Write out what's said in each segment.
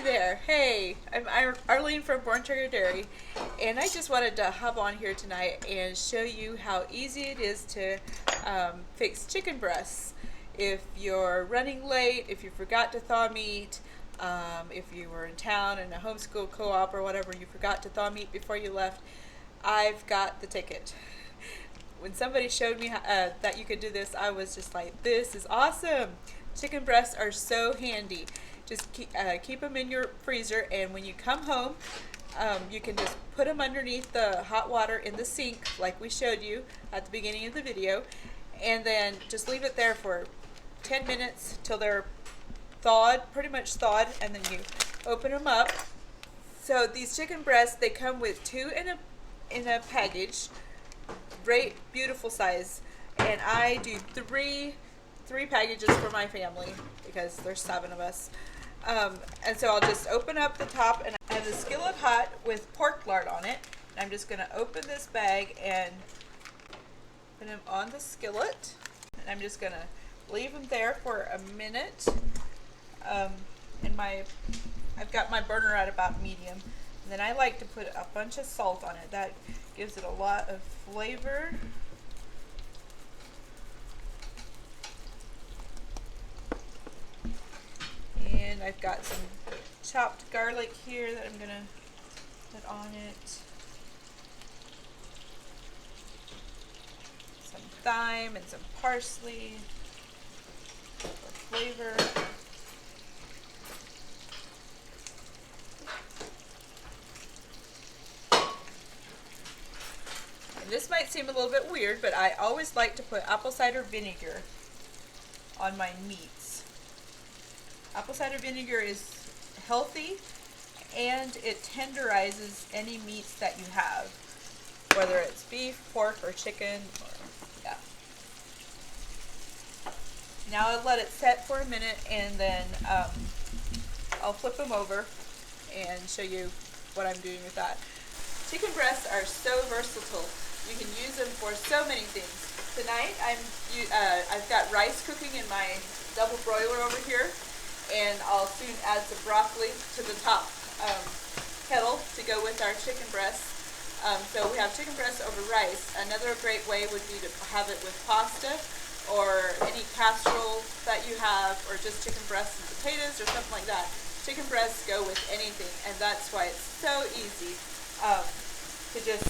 there. Hey, I'm Arlene from Borntrager Dairy, and I just wanted to hop on here tonight and show you how easy it is to fix chicken breasts. If you're running late, if you forgot to thaw meat, if you were in town in a homeschool co-op or whatever, you forgot to thaw meat before you left, I've got the ticket. When somebody showed me that you could do this, I was just like, this is awesome. Chicken breasts are so handy. Just keep them in your freezer, and when you come home, you can just put them underneath the hot water in the sink like we showed you at the beginning of the video, and then just leave it there for 10 minutes till they're thawed, pretty much thawed, and then you open them up. So these chicken breasts, they come with 2 in a package, great, beautiful size, and I do three packages for my family because there's 7 of us. And so I'll just open up the top, and I have the skillet hot with pork lard on it. And I'm just going to open this bag and put them on the skillet. And I'm just going to leave them there for a minute. I've got my burner at about medium. And then I like to put a bunch of salt on it. That gives it a lot of flavor. And I've got some chopped garlic here that I'm going to put on it. Some thyme and some parsley for flavor. And this might seem a little bit weird, but I always like to put apple cider vinegar on my meats. Apple cider vinegar is healthy, and it tenderizes any meats that you have, whether it's beef, pork, or chicken. Yeah. Now I'll let it set for a minute, and then I'll flip them over and show you what I'm doing with that. Chicken breasts are so versatile. You can use them for so many things. Tonight I've got rice cooking in my double broiler over here, and I'll soon add some broccoli to the top kettle to go with our chicken breasts. So we have chicken breasts over rice. Another great way would be to have it with pasta or any casserole that you have, or just chicken breasts and potatoes or something like that. Chicken breasts go with anything, and that's why it's so easy to just,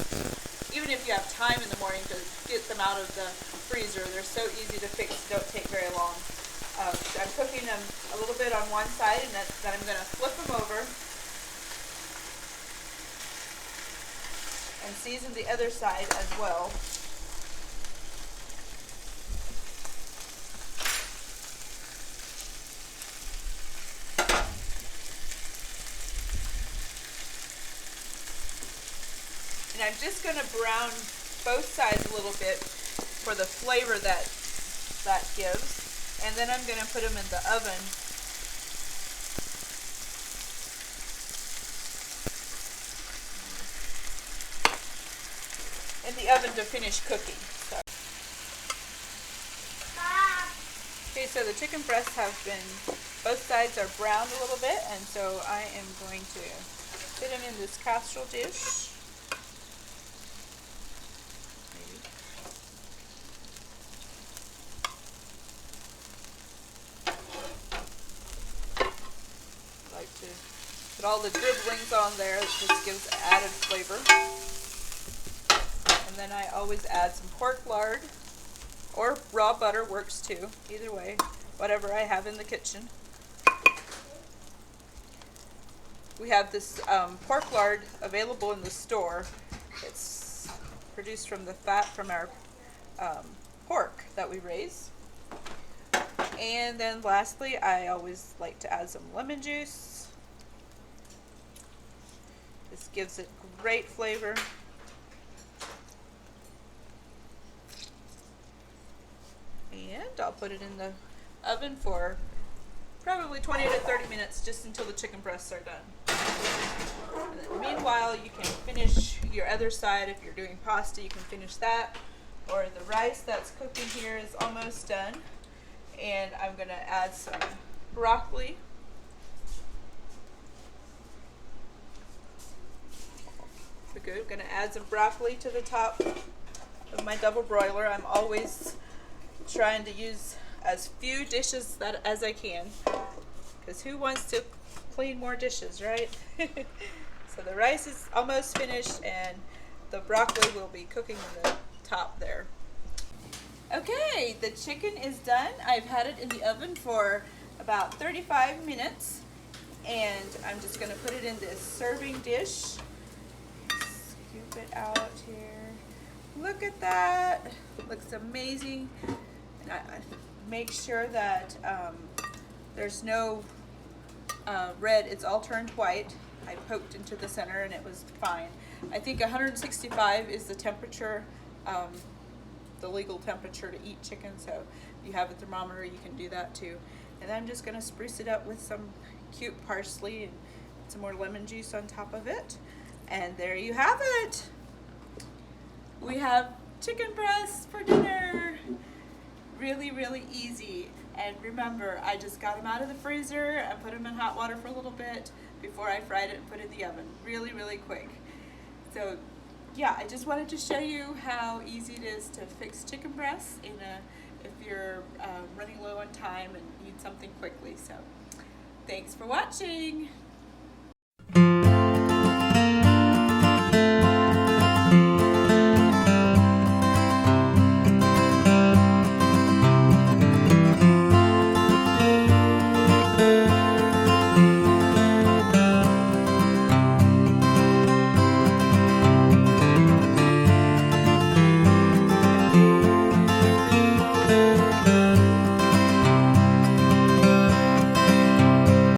even if you have time in the morning to get them out of the freezer, they're so easy to fix, don't take very long. So I'm cooking them a little bit on one side, and then I'm going to flip them over and season the other side as well. And I'm just going to brown both sides a little bit for the flavor that gives. And then I'm going to put them in the oven to finish cooking. Okay, so the chicken breasts have been, both sides are browned a little bit, and so I am going to put them in this casserole dish. Put all the dribblings on there. It just gives added flavor. And then I always add some pork lard, or raw butter works too. Either way, whatever I have in the kitchen. We have this pork lard available in the store. It's produced from the fat from our pork that we raise. And then lastly, I always like to add some lemon juice. This gives it great flavor. And I'll put it in the oven for probably 20 to 30 minutes, just until the chicken breasts are done. And then meanwhile, you can finish your other side. If you're doing pasta, you can finish that. Or the rice that's cooking here is almost done. And I'm going to add some broccoli. We're good. I'm going to add some broccoli to the top of my double broiler. I'm always trying to use as few dishes as I can, because who wants to clean more dishes, right? So the rice is almost finished and the broccoli will be cooking in the top there. Okay, the chicken is done. I've had it in the oven for about 35 minutes, and I'm just going to put it in this serving dish. Scoop it out here. Look at that. Looks amazing. And I make sure that there's no red. It's all turned white. I poked into the center and it was fine. I think 165 is the temperature, the legal temperature to eat chicken. So if you have a thermometer, you can do that too. And I'm just going to spruce it up with some cute parsley and some more lemon juice on top of it. And there you have it. We have chicken breasts for dinner. Really, really easy. And remember, I just got them out of the freezer and put them in hot water for a little bit before I fried it and put it in the oven. Really, really quick. So yeah, I just wanted to show you how easy it is to fix chicken breasts if you're running low on time and need something quickly. So thanks for watching.